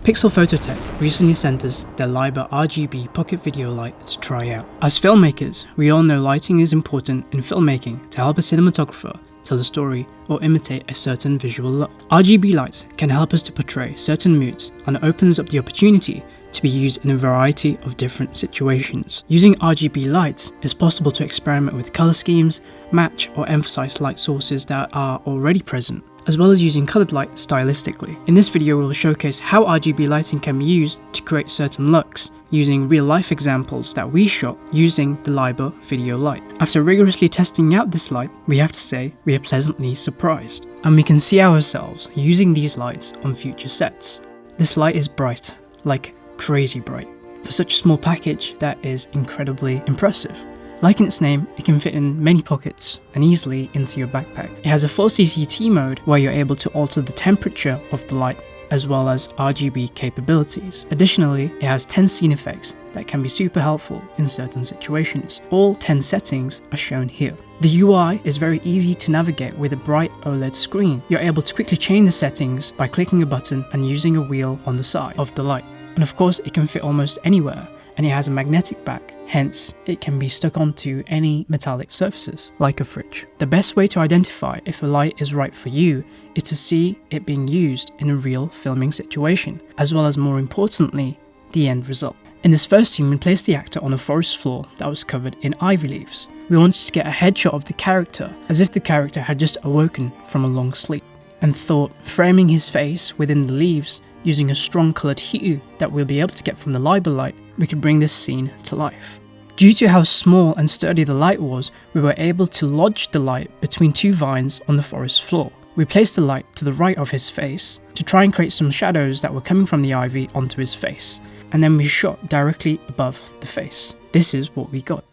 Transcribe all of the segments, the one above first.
Pixel Phototech recently sent us their Liber RGB Pocket video light to try out. As filmmakers, we all know lighting is important in filmmaking to help a cinematographer tell a story or imitate a certain visual look. RGB lights can help us to portray certain moods and opens up the opportunity to be used in a variety of different situations. Using RGB lights, it's possible to experiment with color schemes, match or emphasize light sources that are already present, as well as using colored light stylistically. In this video, we will showcase how RGB lighting can be used to create certain looks, using real-life examples that we shot using the Liber video light. After rigorously testing out this light, we have to say we are pleasantly surprised, and we can see ourselves using these lights on future sets. This light is bright, like crazy bright. For such a small package, that is incredibly impressive. Like in its name, it can fit in many pockets and easily into your backpack. It has a full CCT mode where you're able to alter the temperature of the light as well as RGB capabilities. Additionally, it has 10 scene effects that can be super helpful in certain situations. All 10 settings are shown here. The UI is very easy to navigate with a bright OLED screen. You're able to quickly change the settings by clicking a button and using a wheel on the side of the light. And of course, it can fit almost anywhere, and it has a magnetic back, hence it can be stuck onto any metallic surfaces, like a fridge. The best way to identify if a light is right for you is to see it being used in a real filming situation, as well as more importantly, the end result. In this first scene, we placed the actor on a forest floor that was covered in ivy leaves. We wanted to get a headshot of the character, as if the character had just awoken from a long sleep, and thought framing his face within the leaves using a strong coloured hue that we'll be able to get from the Liber light, we could bring this scene to life. Due to how small and sturdy the light was, we were able to lodge the light between two vines on the forest floor. We placed the light to the right of his face to try and create some shadows that were coming from the ivy onto his face, and then we shot directly above the face. This is what we got.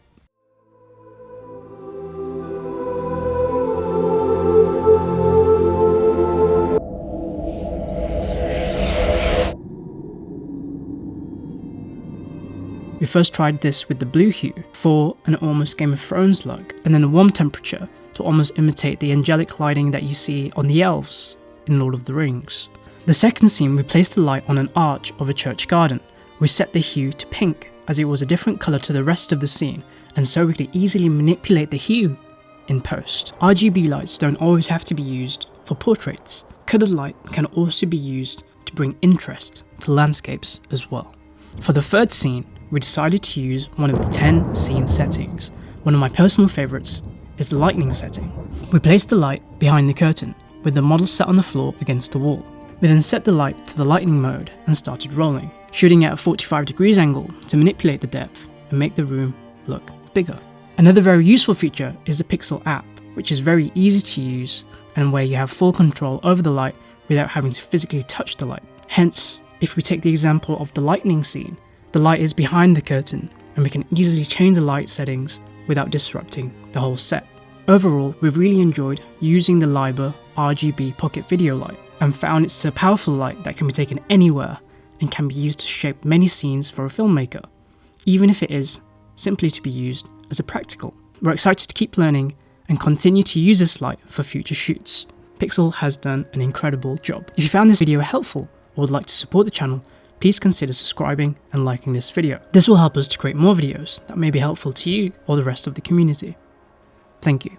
We first tried this with the blue hue for an almost Game of Thrones look, and then a warm temperature to almost imitate the angelic lighting that you see on the elves in Lord of the Rings. The second scene, we placed the light on an arch of a church garden. We set the hue to pink as it was a different colour to the rest of the scene, and so we could easily manipulate the hue in post. RGB lights don't always have to be used for portraits. Coloured light can also be used to bring interest to landscapes as well. For the third scene, we decided to use one of the 10 scene settings. One of my personal favourites is the lightning setting. We placed the light behind the curtain with the model set on the floor against the wall. We then set the light to the lightning mode and started rolling, shooting at a 45 degrees angle to manipulate the depth and make the room look bigger. Another very useful feature is the Pixel app, which is very easy to use and where you have full control over the light without having to physically touch the light. Hence, if we take the example of the lightning scene, the light is behind the curtain and we can easily change the light settings without disrupting the whole set. Overall, we've really enjoyed using the Liber RGB Pocket video light and found it's a powerful light that can be taken anywhere and can be used to shape many scenes for a filmmaker, even if it is simply to be used as a practical. We're excited to keep learning and continue to use this light for future shoots. Pixel has done an incredible job. If you found this video helpful or would like to support the channel, please consider subscribing and liking this video. This will help us to create more videos that may be helpful to you or the rest of the community. Thank you.